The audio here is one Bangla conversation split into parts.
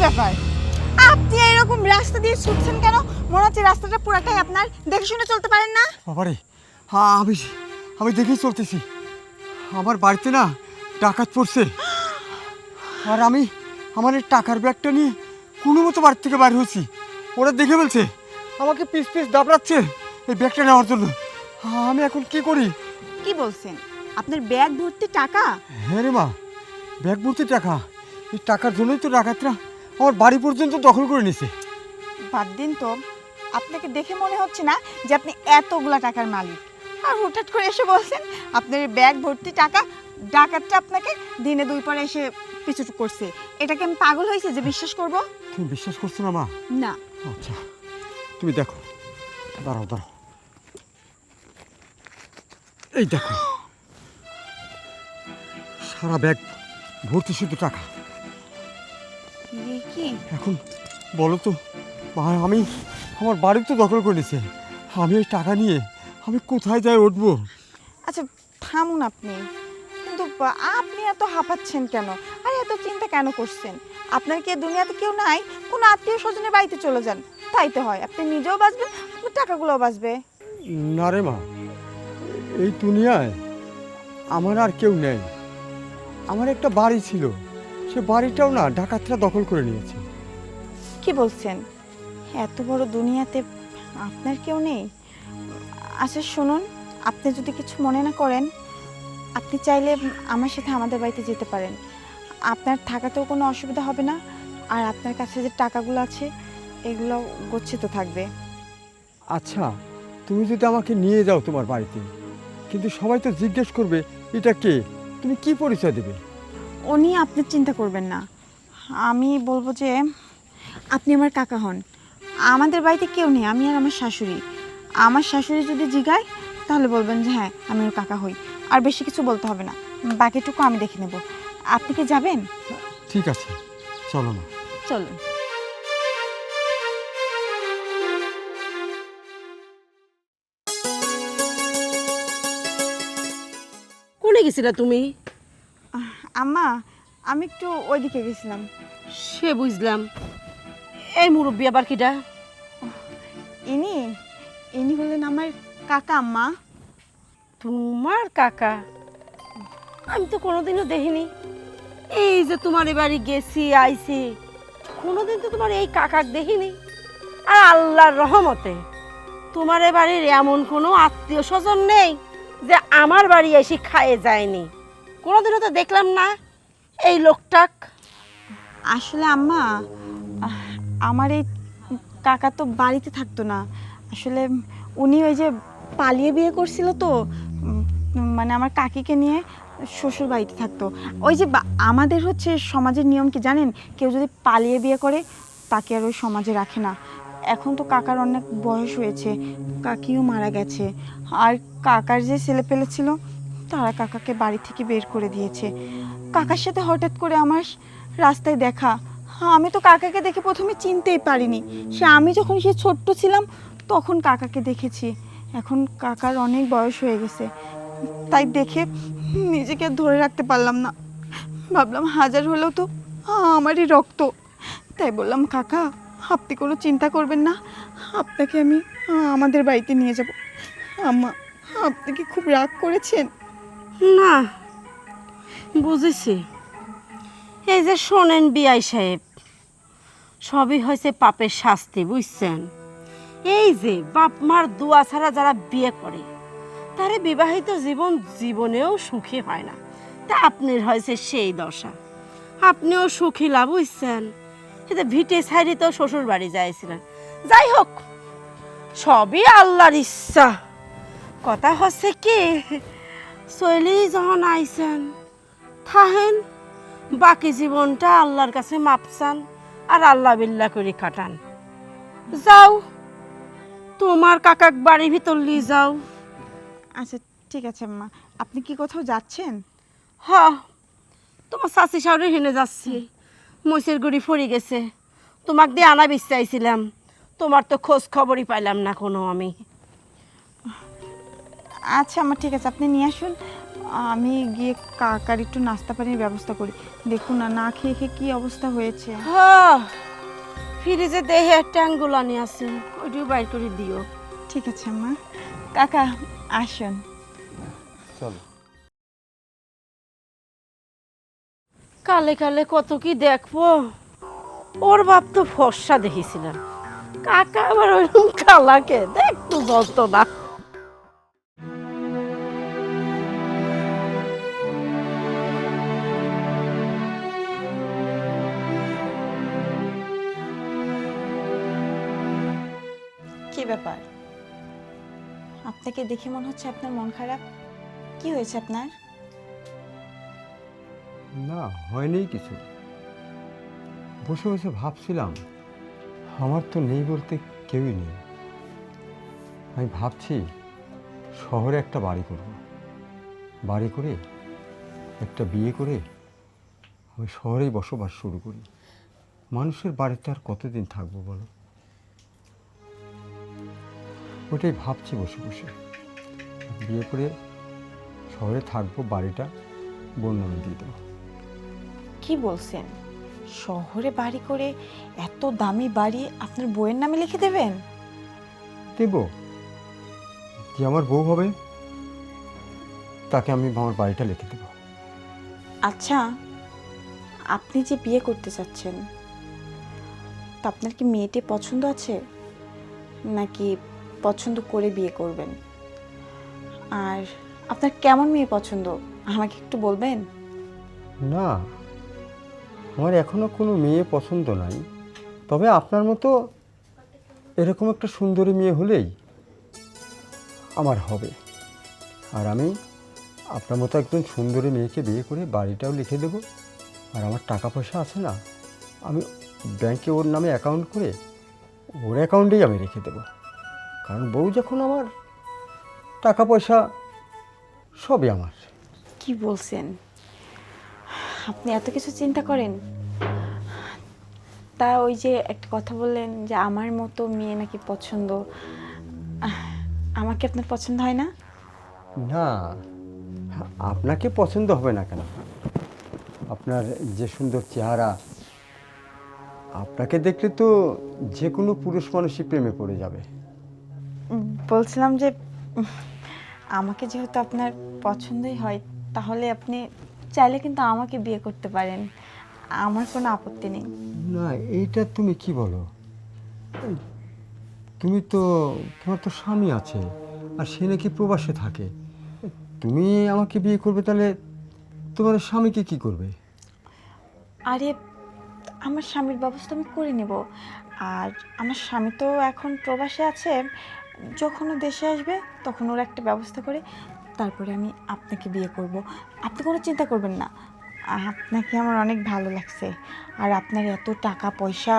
ব্যাপার, আপনি এরকম রাস্তা দিয়ে ছুটছেন কেন? মনে হচ্ছে রাস্তাটা পুরাটাই আপনার, দেখে শুনে চলতে পারেন না? বাবারে, হ্যাঁ আমি দেখেই চলতেছি। আমার বাড়িতে না ডাকাত পড়ছে, আর আমি আমার এই টাকার ব্যাগটা নিয়ে কোনো মতো বাড়ি থেকে বাইর হয়েছি। ওরা দেখে বলছে, আমাকে পিস পিস দাবড়াচ্ছে এই ব্যাগটা নেওয়ার জন্য। আমি এখন কি করি? কি বলছেন? আপনার ব্যাগ ভর্তি টাকা? হ্যাঁ রে মা, ব্যাগ ভর্তি টাকা। এই টাকার জন্যই তো ডাকাতরা আমার বাড়ি পর্যন্ত দখল করে নিছে। বাদ দিন তো, আপনাকে দেখে মনে হচ্ছে না যে আপনি এতগুলা টাকার মালিক। আর হঠাৎ করে এসে বলছেন আপনার ব্যাগ ভর্তি টাকা, ডাকাতটা আপনাকে দিনে দুই পরে এসে পিছু করছে। এটাকে আমি পাগল হয়েছে যে বিশ্বাস করব? তুমি বিশ্বাস করছো না মা? না। আচ্ছা তুমি দেখো, দাঁড়াও, এই দেখো, সারা ব্যাগ ভর্তি শুধু টাকা। কি এখন বলো তো ভাই, আমি আমার বাড়ি তো দখল করে নিয়েছে, আমি এই টাকা নিয়ে আমি কোথায় যাই উঠবো? আচ্ছা থামুন আপনি, কিন্তু আপনি এত হাঁপাচ্ছেন কেন আর এত চিন্তা কেন করছেন? আপনার কি দুনিয়াতে কেউ নাই? কোনো আত্মীয় স্বজনের বাড়িতে চলে যান, তাইতে হয়। আপনি নিজেও বাঁচবেন, আপনার টাকাগুলোও বাঁচবে। না রে মা, এই দুনিয়ায় আমার আর কেউ নেই। আমার একটা বাড়ি ছিল, সে বাড়িটাও না ডাকাতরা দখল করে নিয়েছে। কি বলছেন? এত বড় দুনিয়াতে আপনার কেউ নেই? আচ্ছা শুনুন, আপনি যদি কিছু মনে না করেন, আপনি চাইলে আমার সাথে আমাদের বাড়িতে যেতে পারেন। আপনার থাকাতেও কোনো অসুবিধা হবে না, আর আপনার কাছে যে টাকাগুলো আছে এগুলো গচ্ছিত থাকবে। আচ্ছা তুমি যদি আমাকে নিয়ে যাও তোমার বাড়িতে, কিন্তু সবাই তো জিজ্ঞেস করবে এটা কে, তুমি কি পরিচয় দেবে? ও নিয়ে আপনি চিন্তা করবেন না। আমি বলবো যে আপনি আমার কাকা হন। আমাদের বাড়িতে কেউ নেই, আমি আর আমার শাশুড়ি। আমার শাশুড়ি যদি জিগায় তাহলে বলবেন যে হ্যাঁ আমি ওর কাকা হই, আর বেশি কিছু বলতে হবে না, বাকিটুকু আমি দেখে নেব। আপনি কি যাবেন? ঠিক আছে, চলো না। চলুন। কোনে গেছিলা তুমি? আম্মা, আমি একটু ওইদিকে গেছিলাম। সে বুঝলাম। এই মুরব্বী আবার কিটা? ইনি ইনি হলেন আমার কাকা। আম্মা, তোমার কাকা? আমি তো কোনোদিনও দেখিনি। এই যে তোমার বাড়ি গেছি আইছি, কোনোদিন তো তোমার এই কাকাক দেখিনি। আর আল্লাহর রহমতে তোমার বাড়ির এমন কোনো আত্মীয় স্বজন নেই যে আমার বাড়ি এসে খায়ে যায়নি। কোনোদিনও তো দেখলাম না এই লোকটাক। আসলে আম্মা, আমার এই কাকা তো বাড়িতে থাকতো না। আসলে উনি ওই যে পালিয়ে বিয়ে করছিল তো, মানে আমার কাকিকে নিয়ে শ্বশুর বাড়িতে থাকতো। ওই যে আমাদের হচ্ছে সমাজের নিয়ম কি জানেন, কেউ যদি পালিয়ে বিয়ে করে তাকে আর ওই সমাজে রাখে না। এখন তো কাকার অনেক বয়স হয়েছে, কাকিও মারা গেছে, আর কাকার যে ছেলে পেলে ছিল তারা কাকাকে বাড়ি থেকে বের করে দিয়েছে। কাকার সাথে হঠাৎ করে আমার রাস্তায় দেখা, আমি তো কাকাকে দেখে প্রথমে চিনতেই পারিনি। আমি যখন সে ছোট্ট ছিলাম তখন কাকাকে দেখেছি। এখন কাকার অনেক বয়স হয়ে গেছে, তাই দেখে নিজেকে ধরে রাখতে পারলাম না। ভাবলাম হাজার হলেও তো আমারই রক্ত, তাই বললাম কাকা আপনি কোনো চিন্তা করবেন না, আপনাকে আমি আমাদের বাড়িতে নিয়ে যাব। আম্মা, আপনি কি খুব রাগ করেছেন? না, বুঝেছি। এই যে শোনেন বিআই সাহেব, সবই হয়েছে পাপের শাস্তি, বুঝছেন? এই যে বাপ মার দোয়া ছাড়া যারা বিয়ে করে তারে বিবাহিত জীবনেও সুখী হয় না। তা আপনার হয়েছে সেই দশা, আপনিও সুখী লাভ, বুঝছেন? এটা ভিটে ছাইড়ে তো শ্বশুর বাড়ি যাইছিলেন। যাই হোক, সবই আল্লাহর ইচ্ছা। কথা হচ্ছে কি, চলেই যখন আইছেন থাহেন, বাকি জীবনটা আল্লাহর কাছে মাপ চান আর আল্লাহ বিল্লাহ করে কাটান। যাও, তোমার কাকাক বাড়ির ভিতর নিয়ে যাও। আচ্ছা ঠিক আছে আম্মা, আপনি কি কোথাও যাচ্ছেন? হ, তোমার চাচি সাউরে হেনে যাচ্ছি। মহিষের গুড়ি ফরি গেছে, তোমাক দিয়ে আনা চাইছিলাম, তোমার তো খোঁজ খবরই পাইলাম না কোনো আমি। আচ্ছা আম্মা ঠিক আছে, আপনি নিয়ে আসুন, আমি গিয়ে কাকার একটু নাস্তা পানির ব্যবস্থা করি। দেখুন না, না খেয়ে খেয়ে কী অবস্থা হয়েছে। হ, ফ্রিজে দেহে ট্যাঙ্গুলানি আছে, ওইটিও বাইর করে দিও। ঠিক আছে আম্মা। কাকা আসুন। চলো। কালে কালে কত কি দেখবো। ওর বাপ তো ফর্সা দেখেছিলাম, কাকা আবার ওইরকম কালাকে দেখতো যত না। কি ব্যাপার, আপনাকে দেখে মনে হচ্ছে আপনার মন খারাপ। কি হয়েছে আপনার? না, হয়নি কিছু। বসে বসে ভাবছিলাম, আমার তো নেই বলতে কেউই নেই। আমি ভাবছি শহরে একটা বাড়ি করব, বাড়ি করে একটা বিয়ে করে আমি শহরেই বসবাস শুরু করি। মানুষের বাড়িতে আর কতদিন থাকবো বলো? ওটাই ভাবছি বসে বসে। বিয়ে করে শহরে থাকবো, বাড়িটা বোন নামে দিয়ে দেবো। কি বলছেন? শহরে বাড়ি করে এত দামি বাড়ি আপনার বউয়ের নামে লিখে দেবেন? দেব, যে আমার বউ হবে তাকে আমি আমার বাড়িটা লিখে দেবো। আচ্ছা, আপনি যে বিয়ে করতে চাচ্ছেন, তা আপনার কি মেয়েটি পছন্দ আছে, নাকি পছন্দ করে বিয়ে করবেন? আর আপনার কেমন মেয়ে পছন্দ আমাকে একটু বলবেন? না, আমার এখনো কোনো মেয়ে পছন্দ নাই, তবে আপনার মতো এরকম একটা সুন্দরী মেয়ে হলেই আমার হবে। আর আমি আপনার মতো একজন সুন্দরী মেয়েকে বিয়ে করে বাড়িটাও লিখে দেব। আর আমার টাকা পয়সা আছে না, আমি ব্যাংকে ওর নামে অ্যাকাউন্ট করে ওর অ্যাকাউন্টেই আমি রেখে দেব। কারণ বউ যখন আমার, টাকা পয়সা সবই আমার। কি বলছেন? আপনি এত কিছু চিন্তা করেন? তা ওই যে একটা কথা বললেন যে আমার মতো মেয়ে নাকি পছন্দ, আমাকে আপনার পছন্দ হয় না? না, আপনাকে পছন্দ হবে না কেন? আপনার যে সুন্দর চেহারা, আপনাকে দেখলে তো যে কোনো পুরুষ মানুষই প্রেমে পড়ে যাবে। বলছিলাম যে আমাকে যেহেতু আপনার পছন্দই হয়, তাহলে আপনি চাইলে কিন্তু আমাকে বিয়ে করতে পারেন, আমার কোনো আপত্তি নেই। না, এইটা তুমি কি বলো? তুমি তো, তোমার তো স্বামী আছে আর সে নাকি প্রবাসে থাকে। তুমি আমাকে বিয়ে করবে, তাহলে তোমার স্বামীকে কি করবে? আরে, আমার স্বামীর ব্যবস্থা আমি করে নেব। আর আমার স্বামী তো এখন প্রবাসে আছে, যখন ও দেশে আসবে তখন ওর একটা ব্যবস্থা করে তারপরে আমি আপনাকে বিয়ে করব। আপনি কোনো চিন্তা করবেন না, আপনাকে আমার অনেক ভালো লাগছে। আর আপনার এত টাকা পয়সা,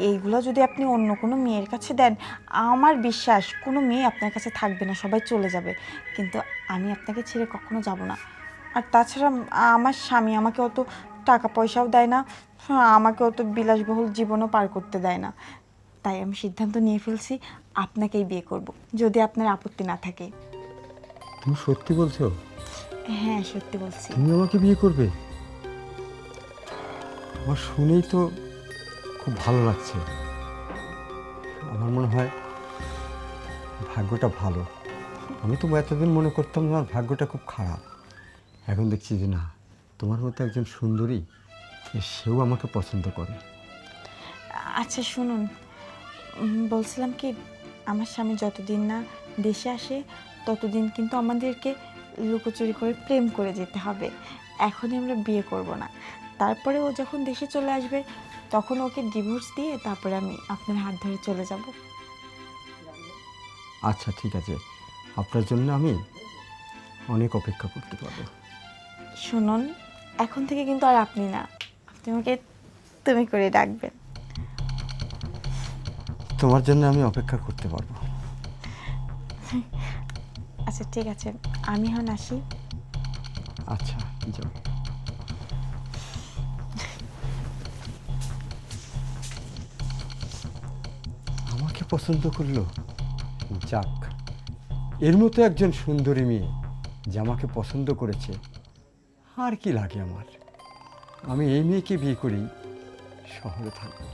এইগুলো যদি আপনি অন্য কোনো মেয়ের কাছে দেন, আমার বিশ্বাস কোনো মেয়ে আপনার কাছে থাকবে না, সবাই চলে যাবে। কিন্তু আমি আপনাকে ছেড়ে কখনো যাব না। আর তাছাড়া আমার স্বামী আমাকে অত টাকা পয়সাও দেয় না, আমাকে অত বিলাসবহুল জীবনও পার করতে দেয় না। তাই আমি সিদ্ধান্ত নিয়ে ফেলছি, আপনাকেই বিয়ে করব, যদি আপনার আপত্তি না থাকে। তুমি সত্যি বলছো? হ্যাঁ, সত্যি বলছি। তুমি আমাকে বিয়ে করবে? আমার শুনেই তো খুব ভালো লাগছে। আমার মনে হয় ভাগ্যটা ভালো। আমি তো এতদিন মনে করতাম আমার ভাগ্যটা খুব খারাপ, এখন দেখছি যে না, তোমার মতো একজন সুন্দরী সেও আমাকে পছন্দ করে। আচ্ছা শুনুন, বলছিলাম কি, আমার স্বামী যতদিন না দেশে আসে ততদিন কিন্তু আমাদেরকে লুকোচুরি করে প্রেম করে যেতে হবে। এখনই আমরা বিয়ে করব না, তারপরে ও যখন দেশে চলে আসবে তখন ওকে ডিভোর্স দিয়ে তারপরে আমি আপনার হাত ধরে চলে যাব। আচ্ছা ঠিক আছে, আপনার জন্য আমি অনেক অপেক্ষা করতে পারবো। শুনুন, এখন থেকে কিন্তু আর আপনি না, আপনি আমাকে তুমি করে ডাকবেন। তোমার জন্য আমি অপেক্ষা করতে পারবো। আচ্ছা ঠিক আছে, আমি এখন আসি। আচ্ছা যাও। আমাকে পছন্দ করলো, যাক, এর মতো একজন সুন্দরী মেয়ে যে আমাকে পছন্দ করেছে, আর কি লাগে আমার। আমি এই মেয়েকে বিয়ে করি, শহরে থাকবো।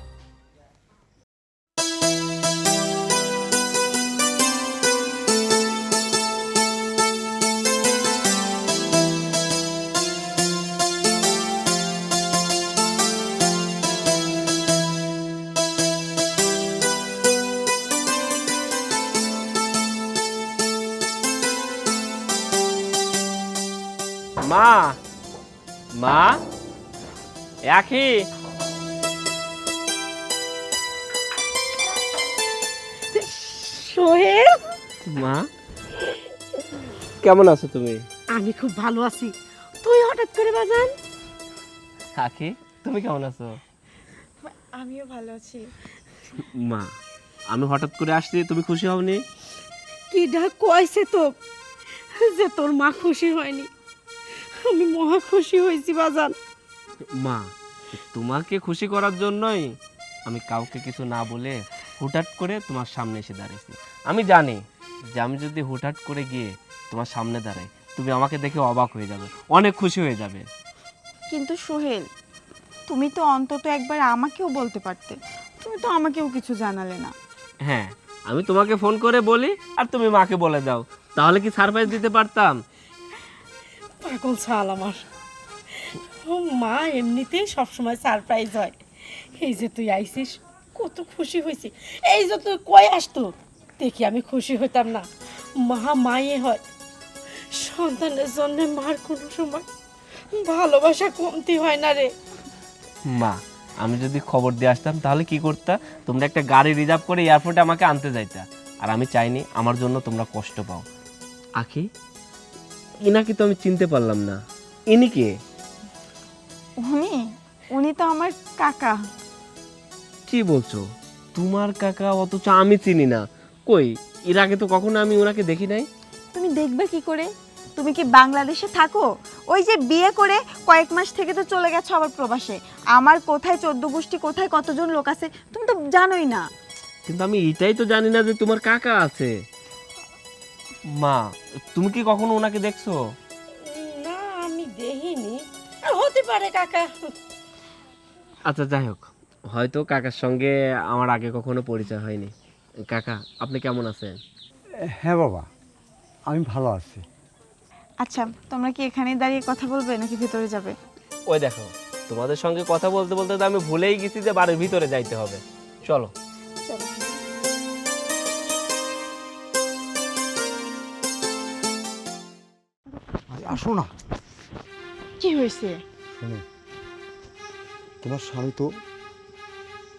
মা, মা, আখি, সোহেল, মা, কেমন আছো তুমি? আমি খুব ভালো আছি। তুই হঠাৎ করে বাজান? আখি, তুমি কেমন আছো? আমিও ভালো আছি। মা, আমি হঠাৎ করে আসছি, তুমি খুশি হওনি? কি ডাক কইছে তো যে তোর মা খুশি হয়নি? আমি মহা খুশি হয়েছি বাজান। মা, তোমাকে খুশি করার জন্যই আমি কাউকে কিছু না বলে হুটহাট করে তোমার সামনে এসে দাঁড়িয়েছি। আমি জানি যে আমি যদি হুটহাট করে গিয়ে তোমার সামনে দাঁড়াই, তুমি আমাকে দেখে অবাক হয়ে যাবে, অনেক খুশি হয়ে যাবে। কিন্তু সোহেল, তুমি তো অন্তত একবার আমাকেও বলতে পারতে, তুমি তো আমাকেও কিছু জানালে না। হ্যাঁ, আমি তোমাকে ফোন করে বলি আর তুমি মাকে বলে দাও, তাহলে কি সারপ্রাইজ দিতে পারতাম? পাগল ছাল আমার। ও মা এমনিতেই সবসময় সারপ্রাইজ হয়। এই যে তুই আইছিস, কত খুশি হয়েছি। এই যে তুই কই আসতো দেখি আমি খুশি হইতাম না? মা মায়ে হয়, সন্তানের জন্য মার কোনো সময় ভালোবাসা কমতি হয় না রে। মা, আমি যদি খবর দিয়ে আসতাম তাহলে কি করতা? তোমরা একটা গাড়ি রিজার্ভ করে এয়ারপোর্টে আমাকে আনতে যাইতা, আর আমি চাইনি আমার জন্য তোমরা কষ্ট পাও। আখি, ইনাকে তো আমি চিনতে পারলাম না, ইনি কে? উনি উনি তো আমার কাকা। কি বলছো? তোমার কাকা? অথচ আমি চিনি না। কই, এর আগে তো কখনো আমি ওনাকে দেখি নাই। তুমি দেখবে কি করে? তুমি কি বাংলাদেশে থাকো? ওই যে বিয়ে করে কয়েক মাস থেকে তো চলে গেছো আবার প্রবাসে। আমার কোথায় 14 গোষ্ঠী, কোথায় কতজন লোক আছে তুমি তো জানোই না। কিন্তু আমি এটাই তো জানি না যে তোমার কাকা আছে। মা, তুমি কি কখনো ওনাকে দেখছো? না, আমি দেখিনি। হতে পারে কাকা। আচ্ছা যাই হোক, হয়তো কাকার সঙ্গে আমার আগে কখনো পরিচয় হয়নি। কাকা, আপনি কেমন আছেন? হ্যাঁ বাবা, আমি ভালো আছি। আচ্ছা, তোমরা কি এখানেই দাঁড়িয়ে কথা বলবে নাকি ভিতরে যাবে? ওই দেখো, তোমাদের সঙ্গে কথা বলতে বলতে তো আমি ভুলেই গেছি যে বাড়ির ভিতরে যাইতে হবে। চলো। চলো। আরে আসো না। কি হয়েছে? শোনো, তোমার স্বামী তো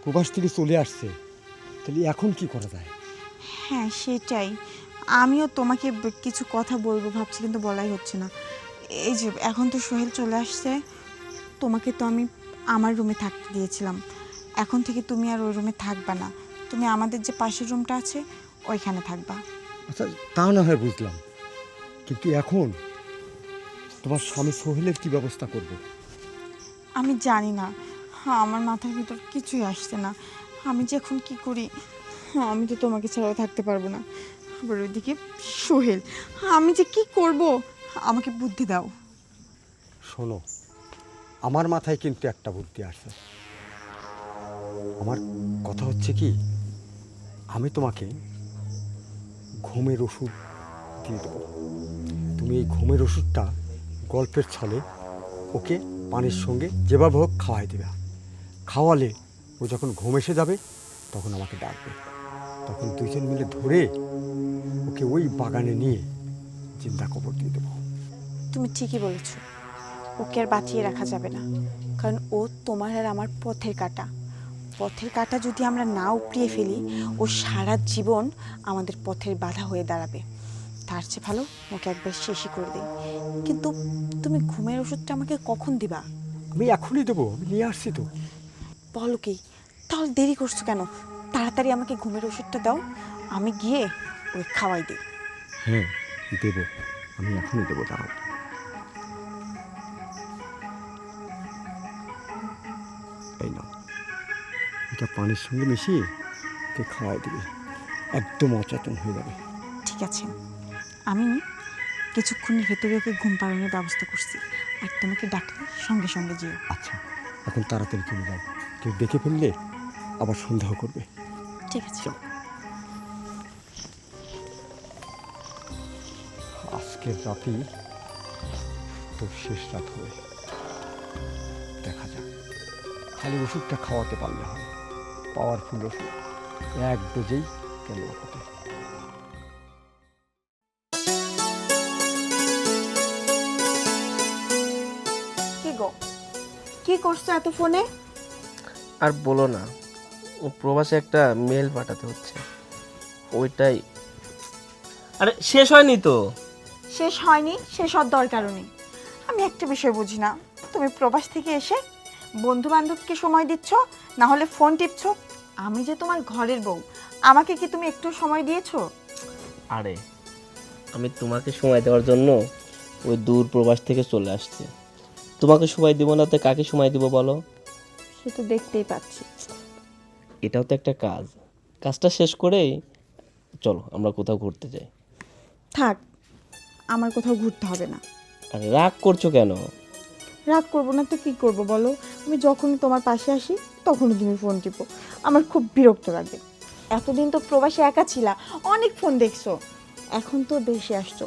প্রবাস থেকে চলে আসছে, তাহলে এখন কি করা যায়? হ্যাঁ সেটাই, আমিও তোমাকে কিছু কথা বলবো ভাবছি কিন্তু বলাই হচ্ছে না। এই যে এখন তো সোহেল চলে আসছে, তোমাকে তো আমি আমার রুমে থাকতে দিয়েছিলাম, এখন থেকে তুমি আর ওই রুমে থাকবা না, তুমি আমাদের যে পাশের রুমটা আছে ওইখানে থাকবা। আচ্ছা তা না হয় বুঝলাম, কিন্তু এখন তোমার স্বামী সোহেলের কি ব্যবস্থা করবে? আমি জানি না, হ্যাঁ আমার মাথার ভিতর কিছুই আসছে না, আমি যে এখন কি করি। হ্যাঁ আমি তো তোমাকে ছাড়াও থাকতে পারবো না, আবার ওইদিকে সোহেল, আমি যে কি করব, আমাকে বুদ্ধি দাও। শোনো, আমার মাথায় কিন্তু একটা বুদ্ধি আসছে। আমার কথা হচ্ছে কি, আমি তোমাকে ঘুমের ওষুধ দিয়ে দেবো। তুমি এই ঘুমের ওষুধটা গল্পের ছলে ওকে পানির সঙ্গে যেভাবে হোক খাওয়াই দেবে। খাওয়ালে ও যখন ঘুম এসে যাবে তখন আমাকে ডাকবে, তখন দুজন মিলে ধরে ওকে ওই বাগানে নিয়ে জিন্দা কবর দিয়ে দেবো। তুমি ঠিকই বলেছ, ওকে আর বাঁচিয়ে রাখা যাবে না, কারণ ও তোমার আর আমার পথের কাঁটা। পথের কাঁটা যদি আমরা না উপড়িয়ে ফেলি, ও সারা জীবন আমাদের পথের বাধা হয়ে দাঁড়াবে। তার চেয়ে ভালো ওকে একবার শেষই করে দিই। কিন্তু তুমি ঘুমের ওষুধটা আমাকে কখন দিবা? আমি এখনই দেবো, আমি নিয়ে আসছি তো। বলো কি, তাহলে দেরি করছো কেন? তাড়াতাড়ি আমাকে ঘুমের ওষুধটা দাও, আমি গিয়ে ওই খাওয়াই দিই। হ্যাঁ দেবো, আমি এখনই দেবো, দাঁড়াও। এই নাও, এটা পানির সঙ্গে মিশিয়ে ওকে খাওয়াই দিবে, একদম অচেতন হয়ে যাবে। ঠিক আছে, আমি কিছুক্ষণের ভেতরে ওকে ঘুম পাড়ানোর ব্যবস্থা করছি, আর তোমাকে ডাকলে সঙ্গে সঙ্গে যেও। আচ্ছা, এখন তাড়াতাড়ি চলে যাও, কেউ দেখে ফেললে আবার সন্দেহ করবে। ঠিক আছে। আজকের রাতেই তোর শেষ রাত হবে, দেখা যাক। খালি ওষুধটা খাওয়াতে পারলে হয়, পাওয়ারফুল ওষুধ, এক ডোজেই কেন হতে। কি গো, কি করছো এত ফোনে? আর বলো না, ও প্রবাসে একটা মেল পাঠাতে হচ্ছে, ওইটাই। আরে শেষ হয়নি তো? শেষ হয়নি, শেষ হওয়ার দরকারও নেই। আমি একটা বিষয় বুঝি না, তুমি প্রবাস থেকে এসে বন্ধু বান্ধবকে সময় দিচ্ছ, না হলে ফোন টিপছ। আমি যে তোমার ঘরের বউ, আমাকে কি তুমি একটু সময় দিয়েছো? আরে আমি তোমাকে সময় দেওয়ার জন্য ওই দূর প্রবাস থেকে চলে আসছি। তোমাকে সময় দিব না তো কাকে সময় দিব বলো? সে তো দেখতেই পাচ্ছি। এটাও তো একটা কাজ, কাজটা শেষ করেই চলো আমরা কোথাও ঘুরতে যাই। থাক, আমার কোথাও ঘুরতে হবে না। আরে রাগ করছো কেন? রাগ করবো না তো কি করবো বলো? আমি যখনই তোমার পাশে আসি তখনই তুমি ফোন টিপো, আমার খুব বিরক্ত লাগে। এতদিন তো প্রবাসে একা ছিলা, অনেক ফোন দেখছো, এখন তো দেশে আসছো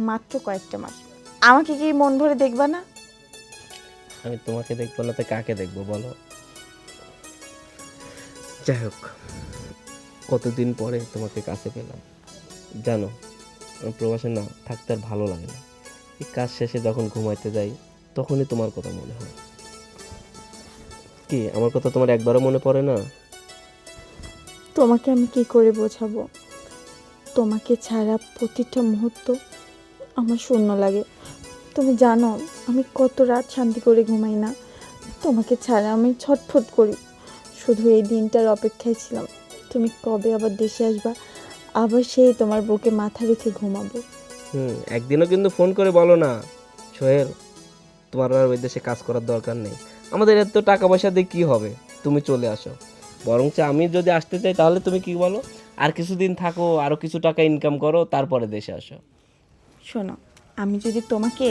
মাত্র কয়েকটা মাস, আমাকে কি মন ভরে দেখবা না? আমি তোমাকে দেখবো না তো কাকে দেখবো বলো? যাই হোক, কতদিন পরে তোমাকে কাছে পেলাম। জানো, আমার প্রবাসে না থাকতে আর ভালো লাগে না। এই কাজ শেষে যখন ঘুমাইতে যাই তখনই তোমার কথা মনে হয়। কি আমার কথা তোমার একবারও মনে পড়ে না? তোমাকে আমি কি করে বোঝাবো, তোমাকে ছাড়া প্রতিটা মুহূর্ত আমার শূন্য লাগে। তুমি জানো আমি কত রাত শান্তি করে ঘুমাই না, তোমাকে ছাড়া আমি ছটফট করি। শুধু এই দিনটার অপেক্ষায় ছিলাম, তুমি কবে আবার দেশে আসবা, আবার সেই তোমার বুকে মাথা রেখে ঘুমাবো। একদিনও কিন্তু ফোন করে বলো না, সোহেল তোমার আর ওই দেশে কাজ করার দরকার নেই, আমাদের এত টাকা পয়সা দিয়ে কী হবে, তুমি চলে আসো। বরঞ্চ আমি যদি আসতে চাই তাহলে তুমি কি বলো, আর কিছুদিন থাকো, আরও কিছু টাকা ইনকাম করো, তারপরে দেশে আসো। শোনো, আমি যদি তোমাকে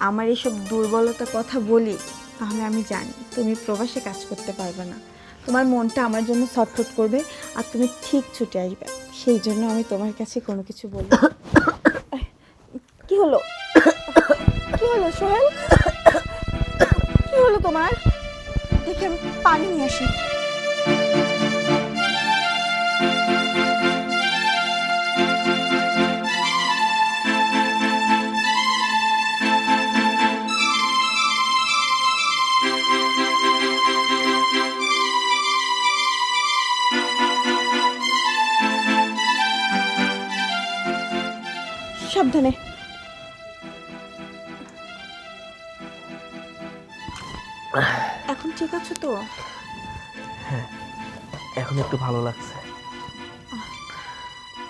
আমার এইসব দুর্বলতার কথা বলি, তাহলে আমি জানি তুমি প্রবাসে কাজ করতে পারবে না, তোমার মনটা আমার জন্য ছটফট করবে, আর তুমি ঠিক ছুটে আসবে। সেই জন্য আমি তোমার কাছে কোনো কিছু বলি। কি হলো, কি হলো সোহেল, কি হলো তোমার? দেখে আমি পানি নিয়ে আসি। সাবধানে। এখন ঠিক আছে তো? এখন একটু ভালো লাগছে।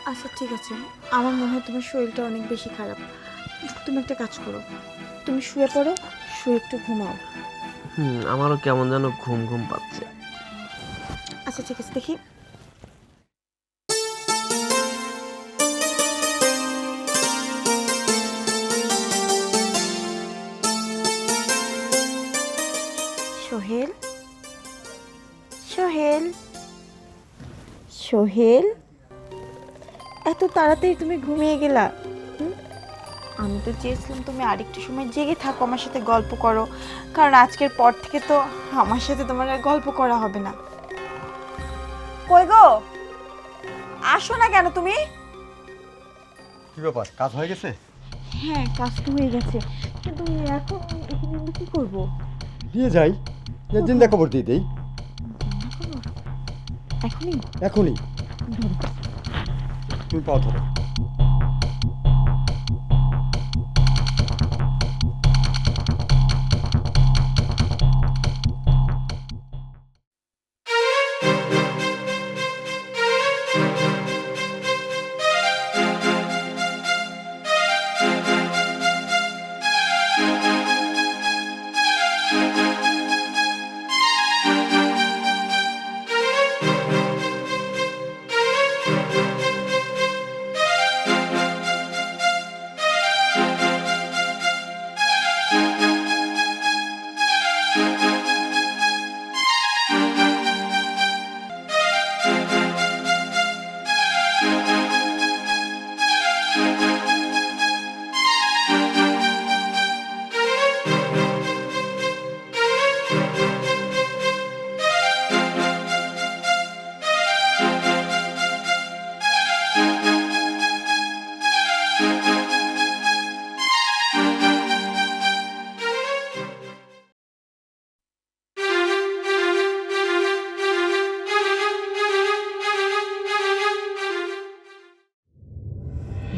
আচ্ছা ঠিক আছে, আমার মনে হয় তোমার শরীরটা অনেক বেশি খারাপ। তুমি একটা কাজ করো, তুমি শুয়ে পড়ো, শুয়ে একটু ঘুমাও। আমারও কেমন যেন ঘুম ঘুম পাচ্ছে। আচ্ছা ঠিক আছে, দেখি। সোহেল, সোহেল, সোহেল, এত তাড়াতাড়ি তুমি ঘুমিয়ে গেলা? আমি তো চেয়েছিলাম তুমি আরেকটু সময় জেগে থাকো, আমার সাথে গল্প করো, কারণ আজকের পর থেকে তো আমার সাথে তোমার আর গল্প করা হবে না। কই গো, আসো না কেন তুমি? কি ব্যাপার, কাজ হয়ে গেছে? হ্যাঁ, কাজ তো হয়ে গেছে, কিন্তু এখন এখানে আমরা কি করবো? দিয়ে যাই, জিন্দা খবর দিয়ে দেই। এখনই? এখনই। তুমি পাও ধরো।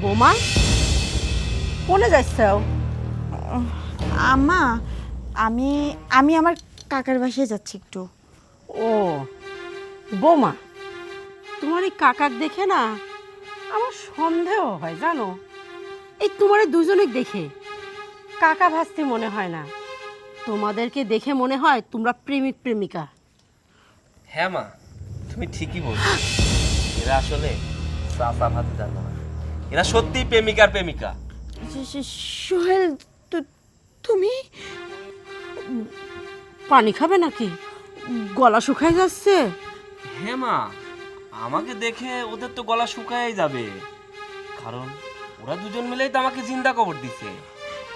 বোমা, কোনে যাচ্ছ? আম্মা, আমি আমি আমার কাকার বাসায় যাচ্ছি একটু। ও বোমা, তোমার এই কাকাক দেখে না আমার সন্দেহ হয় জানো। এই তোমার দুজনে দেখে কাকা ভাস্তি মনে হয় না, তোমাদেরকে দেখে মনে হয় তোমরা প্রেমিক প্রেমিকা। হ্যাঁ মা, তুমি ঠিকই বলছো। এরা আসলে চাচা ভাতে জানো না, এরা সত্যি প্রেমিকার প্রেমিকা। সোহেল, তুমি পানি খাবে নাকি? গলা শুকায় যাচ্ছে। হ্যাঁ মা, আমাকে দেখে ওদের তো গলা শুকায় যাবে, কারণ ওরা দুজন মিলেই তো আমাকে জিন্দা কবর দিছে।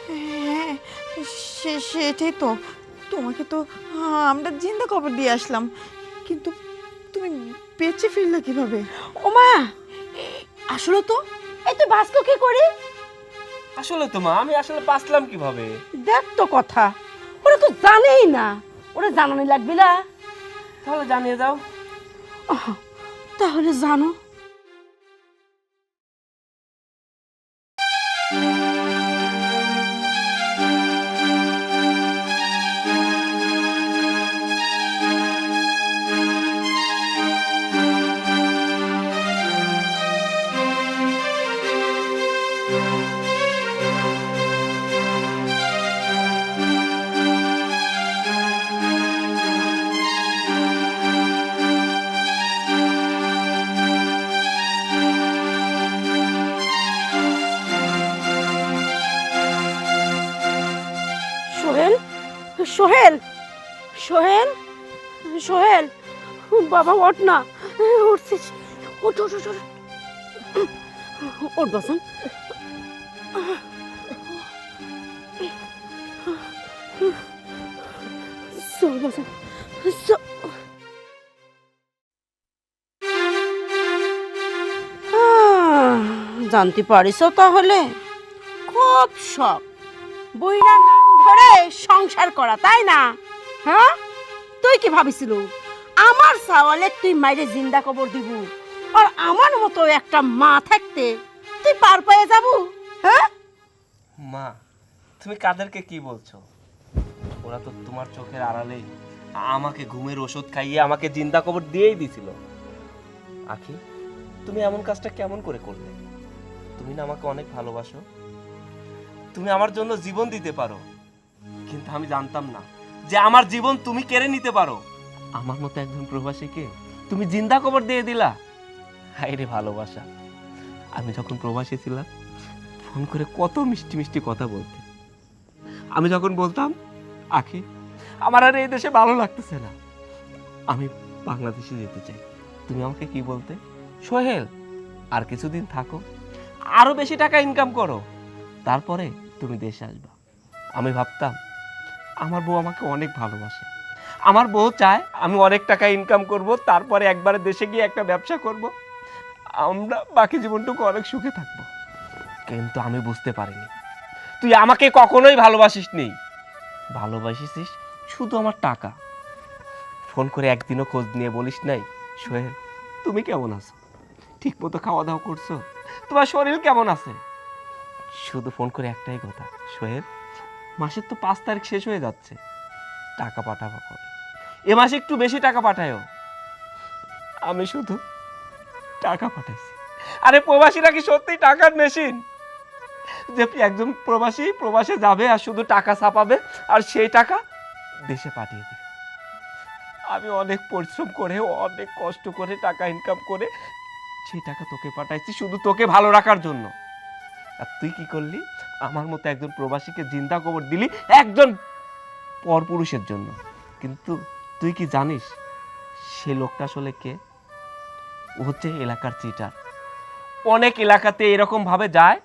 হ্যাঁ, সেটাই তো, তোমাকে তো আমরা জিন্দা কবর দিয়ে আসলাম, কিন্তু তুমি বেঁচে ফিরলে কিভাবে? ওমা, আসলে তো এই তুই বাঁচলো কি করে? আসলে তো মা, আমি আসলে বাঁচলাম কিভাবে? দেখ তো কথা, ওরা তো জানেই না, ওরা জানানি লাগবে না। তাহলে জানিয়ে দাও। তাহলে জানো, সোহেল, সোহেল, সোহেল, সোহেল, বাবা ওঠ না, উঠছিস, ওঠ ওঠ ওঠ, ওঠ বাসন। চল বাসন, চল। জানতে পারিস তাহলে খুব শখ বইনার নাম ধরে সংসার করা, তাই না? হ্যাঁ, তুই কি ভাবিছিল আমার সাওয়ালে তুই মাইরে জিন্দা কবর দিব, আর আমার মতো একটা মা থাকতে তুই পার পেয়ে যাব? হ্যাঁ মা, তুমি কাদেরকে কি বলছো? ওরা তো তোমার চোখের আড়ালেই আমাকে ঘুমের ওষুধ খাইয়ে আমাকে জিন্দা কবর দিয়েই দিছিল। আখি, তুমি এমন কাজটা কেমন করে করলে? তুমি না আমাকে অনেক ভালোবাসো, তুমি আমার জন্য জীবন দিতে পারো, কিন্তু আমি জানতাম না যে আমার জীবন তুমি কেড়ে নিতে পারো। আমার মতো একজন প্রবাসীকে তুমি জিন্দা কবর দিয়ে দিলা। হায় রে ভালোবাসা! আমি যখন প্রবাসী ছিলাম ফোন করে কত মিষ্টি মিষ্টি কথা বলতে, আমি যখন বলতাম আখি আমার আর এই দেশে ভালো লাগতেছে না, আমি বাংলাদেশে যেতে চাই, তুমি আমাকে কি বলতে? সোহেল, আর কিছুদিন থাকো, আরো বেশি টাকা ইনকাম করো, তারপরে তুমি দেশে আসবা। আমি ভাবতাম আমার বউ আমাকে অনেক ভালোবাসে, আমার বউ চায় আমি অনেক টাকা ইনকাম করব, তারপরে একবারে দেশে গিয়ে একটা ব্যবসা করব, আমরা বাকি জীবনটুকু অনেক সুখে থাকব। কিন্তু আমি বুঝতে পারিনি তুই আমাকে কখনোই ভালোবাসিস নি, ভালোবাসিস শুধু আমার টাকা। ফোন করে একদিনও খোঁজ নিয়ে বলিস নাই সোহেল তুমি কেমন আছো, ঠিক মতো খাওয়া দাওয়া করছো, তোমার শরীর কেমন আছে। শুধু ফোন করে একটাই কথা, সোহেল মাসের তো 5 তারিখ শেষ হয়ে যাচ্ছে, টাকা পাঠাবো কবে, এ মাসে একটু বেশি টাকা পাঠায়ও। আমি শুধু টাকা পাঠাইছি। আরে প্রবাসীরা কি সত্যি টাকার মেশিন, যে একজন প্রবাসী প্রবাসে যাবে আর শুধু টাকা ছাপাবে আর সেই টাকা দেশে পাঠিয়ে দিবে। আমি অনেক পরিশ্রম করে অনেক কষ্ট করে টাকা ইনকাম করে সেই টাকা তোকে পাঠাইছি শুধু তোকে ভালো রাখার জন্য। আর তুই কি করলি, আমার মতো একজন প্রবাসীকে জিন্দা কবর দিলি একজন পরপুরুষের জন্য। কিন্তু তুই কি জানিস সে লোকটা আসলে কে? ও হচ্ছে এলাকার চিটার। অনেক এলাকাতে এরকম ভাবে যায়,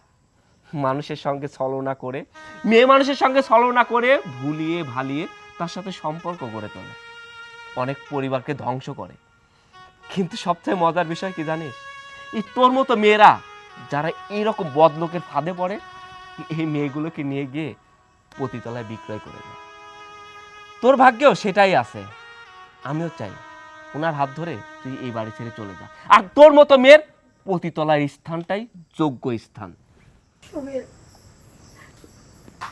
মানুষের সঙ্গে ছলনা করে, মেয়ে মানুষের সঙ্গে ছলনা করে ভুলিয়ে ভালিয়ে তার সাথে সম্পর্ক গড়ে তোলে, অনেক পরিবারকে ধ্বংস করে। কিন্তু সবচেয়ে মজার বিষয় কি জানিস, এই তোর মতো মেয়েরা যারা এইরকম বদলোকের ফাঁদে পড়ে, এই মেয়েগুলোকে নিয়ে গিয়ে পতিতলায় বিক্রয় করে দেয়। তোর ভাগ্যেও সেটাই আছে। আমিও চাই ওনার হাত ধরে তুই এই বাড়ি ছেড়ে চলে যা, আর তোর মতো মেয়ের পতিতলার স্থানটাই যোগ্য স্থান। সোহেল,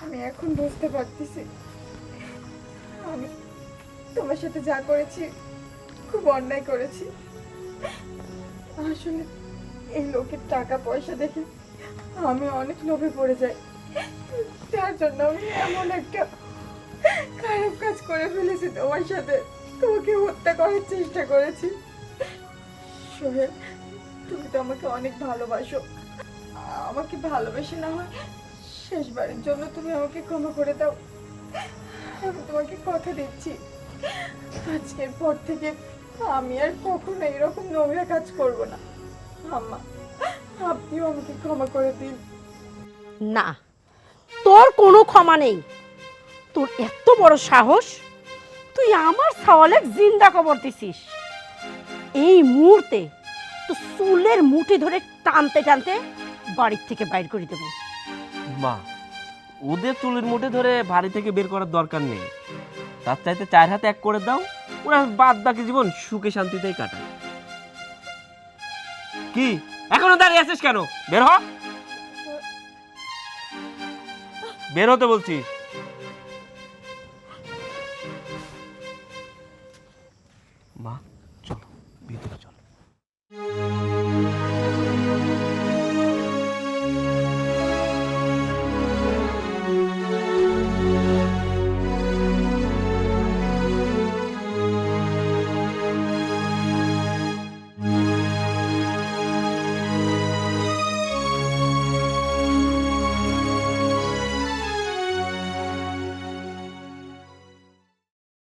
আমি এখন বুঝতে পারতেছি আমি তোমার সাথে যা করেছি খুব অন্যায় করেছি। আসলে এই লোকের টাকা পয়সা দেখে আমি অনেক লোভে পড়ে যাই, তার জন্য আমি এমন একটা খারাপ কাজ করে ফেলেছি তোমার সাথে, তোমাকে হত্যা করার চেষ্টা করেছি। সোহেল, তুমি তো আমাকে অনেক ভালোবাসো, আমাকে ভালোবেসে না হয় শেষবারের জন্য তুমি আমাকে ক্ষমা করে দাও। আমি তোমাকে কথা দিচ্ছি আজকের পর থেকে আমি আর কখনো এরকম নোংরা কাজ করব না। আম্মা, আপনিও আমাকে ক্ষমা করে দিন। না, তোর কোনো ক্ষমা নেই। তোর এত বড় সাহস, তুই আমার সওয়ালে জিন্দা কবর দিছিস। এই মুহূর্তে তো চুলের মুঠি ধরে টানতে টানতে বাড়ির থেকে বাইর করে দেবো। মা, ওদের চুলের মুঠে ধরে বাড়ি থেকে বের করার দরকার নেই, তার চাইতে 4 হাতে 1 করে দাও, ওরা বাদ বাকি জীবন সুখে শান্তিতেই কাটায়। কি এখনো দাঁড়িয়ে আছিস কেন? বের হ, বের হতে বলছিস।